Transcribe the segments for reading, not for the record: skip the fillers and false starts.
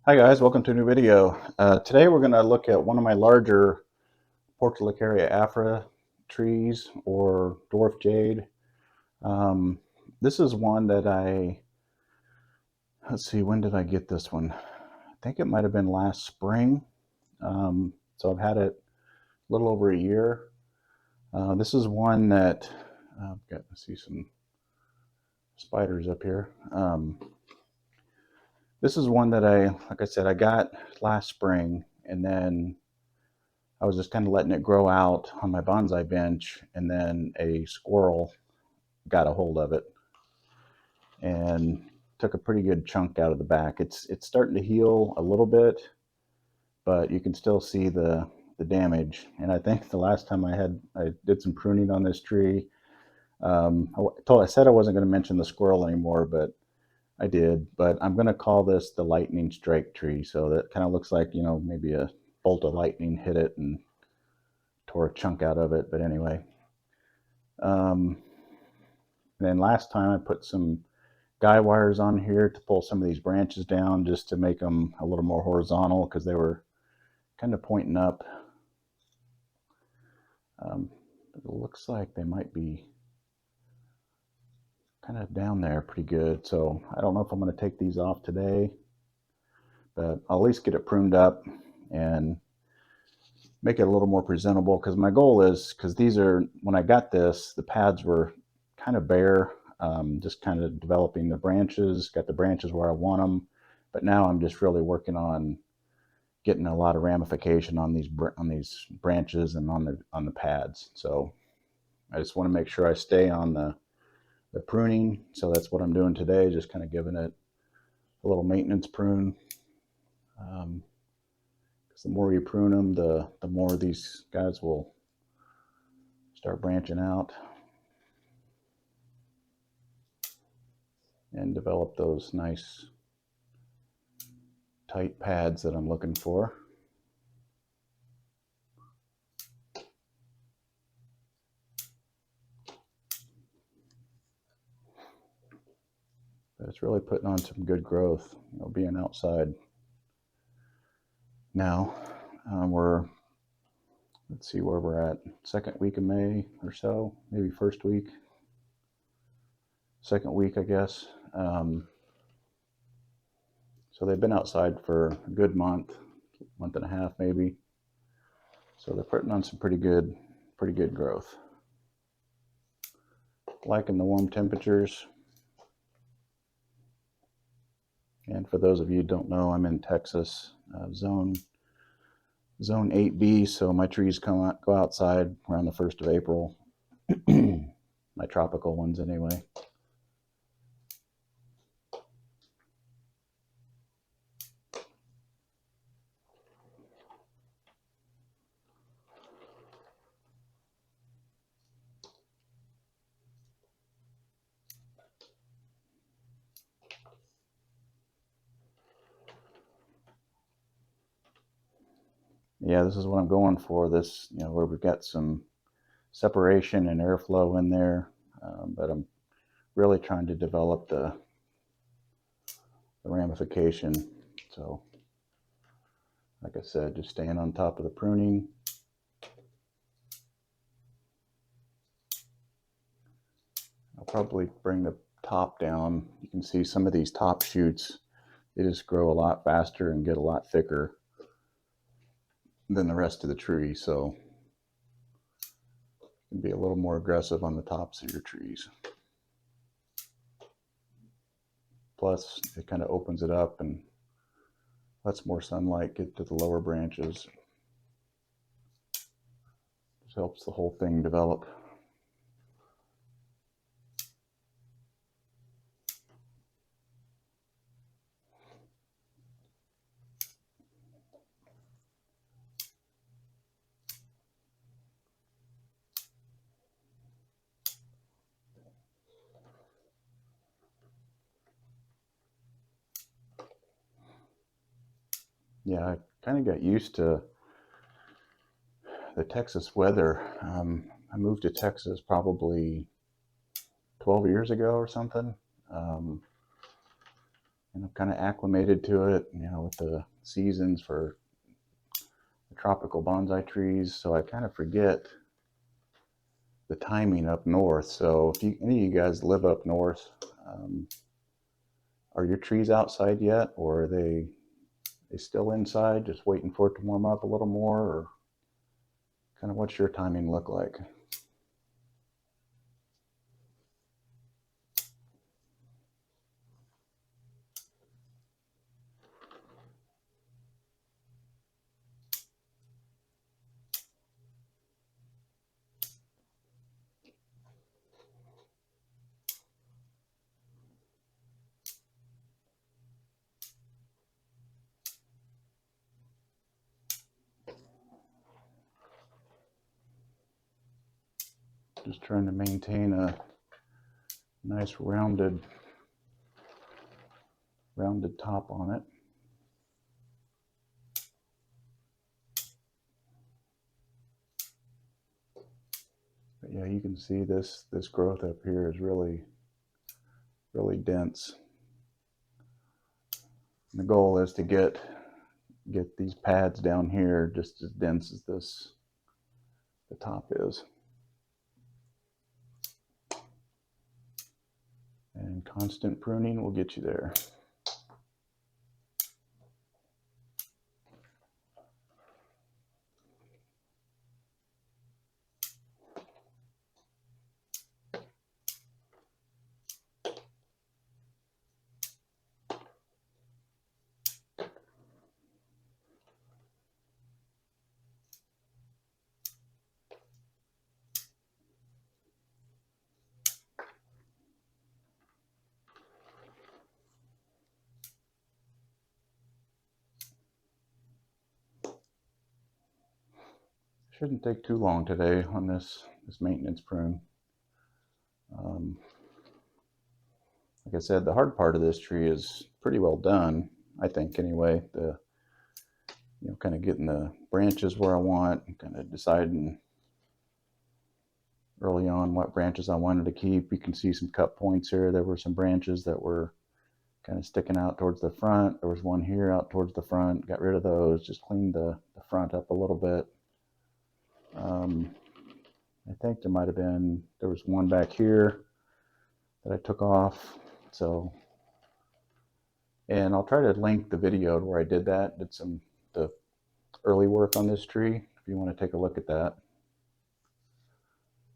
Hi guys, welcome to a new video. Today we're going to look at one of my larger portulacaria afra trees, or dwarf jade. This is one that let's see, when did I get this one? I think it might have been last spring. So I've had it a little over a year. This is one that, I see some spiders up here. This is one that like I said, I got last spring, and then I was just kind of letting it grow out on my bonsai bench, and then a squirrel got a hold of it and took a pretty good chunk out of the back. It's starting to heal a little bit, but you can still see the damage. And I think the last time I did some pruning on this tree, I said I wasn't going to mention the squirrel anymore, but I did. But I'm going to call this the lightning strike tree. So that kind of looks like, maybe a bolt of lightning hit it and tore a chunk out of it. But anyway, and then last time I put some guy wires on here to pull some of these branches down, just to make them a little more horizontal, because they were kind of pointing up. It looks like they might be kind of down there pretty good. So I don't know if I'm going to take these off today, but I'll at least get it pruned up and make it a little more presentable, because my goal is, because when I got this, the pads were kind of bare, just kind of developing the branches, got the branches where I want them, but now I'm just really working on getting a lot of ramification on these branches and on the pads. So I just want to make sure I stay on the pruning. So that's what I'm doing today, just kind of giving it a little maintenance prune. Because the more you prune them, the more these guys will start branching out and develop those nice tight pads that I'm looking for. But it's really putting on some good growth, being outside. Now let's see where we're at. Second week of May or so, maybe first week. Second week, I guess. So they've been outside for a good month and a half maybe. So they're putting on some pretty good growth. Liking the warm temperatures. And for those of you who don't know, I'm in Texas, zone 8B, so my trees go outside around the 1st of April. My tropical ones anyway. Yeah, this is what I'm going for. This, where we've got some separation and airflow in there, but I'm really trying to develop the ramification. So, like I said, just staying on top of the pruning. I'll probably bring the top down. You can see some of these top shoots, they just grow a lot faster and get a lot thicker than the rest of the tree. So you can be a little more aggressive on the tops of your trees. Plus, it kind of opens it up and lets more sunlight get to the lower branches. Just helps the whole thing develop. Yeah, I kind of got used to the Texas weather. I moved to Texas probably 12 years ago or something. and I'm kind of acclimated to it, with the seasons for the tropical bonsai trees. So I kind of forget the timing up north. So if any of you guys live up north, are your trees outside yet, or are they still inside, just waiting for it to warm up a little more, or kind of what's your timing look like? Just trying to maintain a nice rounded top on it. But yeah, you can see this growth up here is really dense. And the goal is to get these pads down here just as dense as the top is. And constant pruning will get you there. Shouldn't take too long today on this maintenance prune. Like I said, the hard part of this tree is pretty well done, I think anyway. Kind of getting the branches where I want, kind of deciding early on what branches I wanted to keep. You can see some cut points here. There were some branches that were kind of sticking out towards the front. There was one here out towards the front. Got rid of those, just cleaned the front up a little bit. I think there was one back here that I took off. So, and I'll try to link the video where I did the early work on this tree if you want to take a look at that.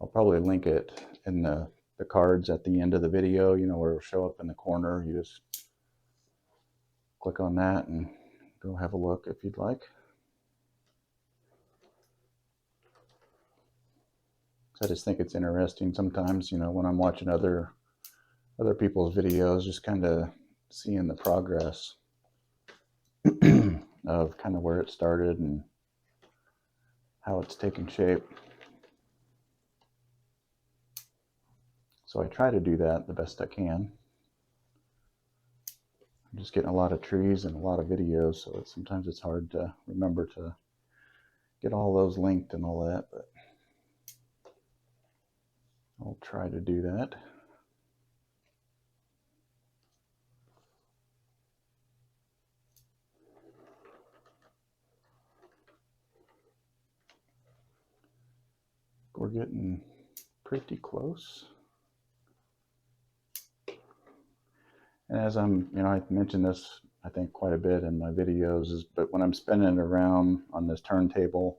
I'll probably link it in the cards at the end of the video, where it'll show up in the corner. You just click on that and go have a look if you'd like. I just think it's interesting sometimes, when I'm watching other people's videos, just kind of seeing the progress of kind of where it started and how it's taken shape. So I try to do that the best I can. I'm just getting a lot of trees and a lot of videos, so sometimes it's hard to remember to get all those linked and all that, but I'll try to do that. We're getting pretty close. And as I mentioned this, I think quite a bit in my videos, but when I'm spinning it around on this turntable,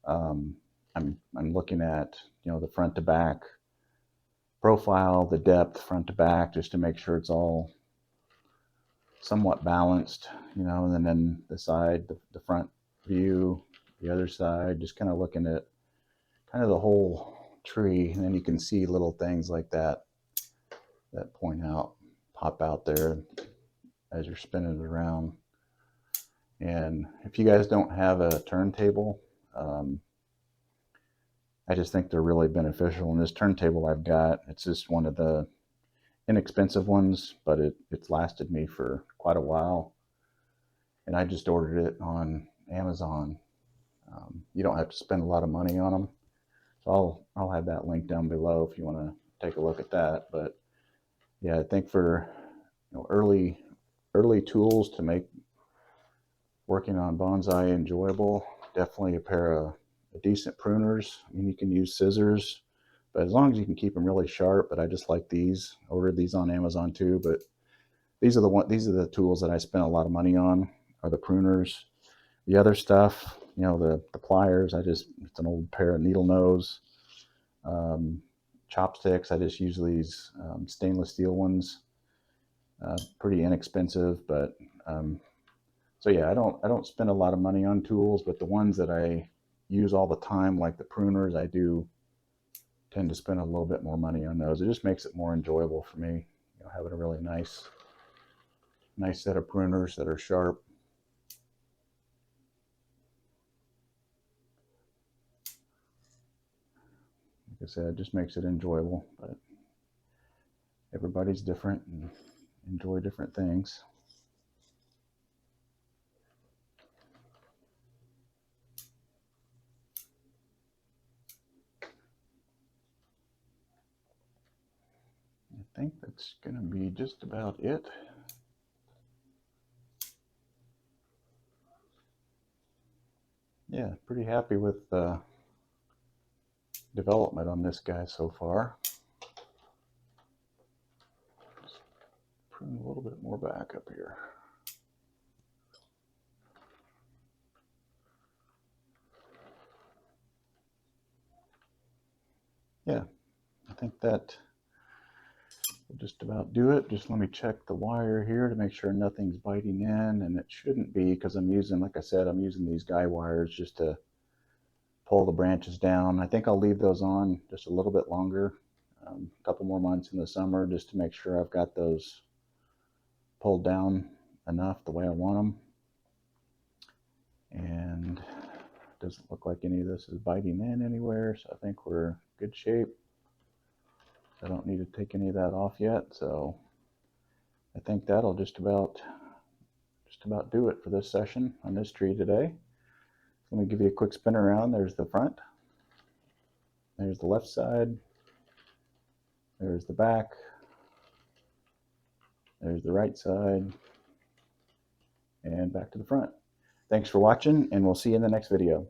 I'm looking at, the front to back profile, the depth front to back, just to make sure it's all somewhat balanced, and then the side, the front view, the other side, just kind of looking at kind of the whole tree. And then you can see little things like that pop out there as you're spinning it around. And if you guys don't have a turntable, I just think they're really beneficial. And this turntable I've got, it's just one of the inexpensive ones, but it's lasted me for quite a while. And I just ordered it on Amazon. You don't have to spend a lot of money on them. So I'll have that link down below if you want to take a look at that. But yeah, I think for early early tools to make working on bonsai enjoyable. Definitely a decent pruners. I mean, you can use scissors, but as long as you can keep them really sharp. But I just like these. I ordered these on Amazon too, but these are the tools that I spent a lot of money on, are the pruners. The other stuff, you know, the pliers, it's an old pair of needle nose. Chopsticks, I just use these stainless steel ones. Pretty inexpensive, but so yeah, I don't spend a lot of money on tools, but the ones that I use all the time, like the pruners, I do tend to spend a little bit more money on those. It just makes it more enjoyable for me, you know, having a really nice set of pruners that are sharp. Like I said, it just makes it enjoyable, but everybody's different and enjoy different things. I think that's going to be just about it. Yeah, pretty happy with the development on this guy so far. Just prune a little bit more back up here. Yeah, I think that will just about do it. Just let me check the wire here to make sure nothing's biting in, and it shouldn't be, because I'm using, like I said, I'm using these guy wires just to pull the branches down. I think I'll leave those on just a little bit longer, a couple more months in the summer, just to make sure I've got those pulled down enough the way I want them. And it doesn't look like any of this is biting in anywhere, so I think we're in good shape. I don't need to take any of that off yet, so I think that'll just about do it for this session on this tree today. Let me give you a quick spin around. There's the front, there's the left side, there's the back, there's the right side, and back to the front. Thanks for watching, and we'll see you in the next video.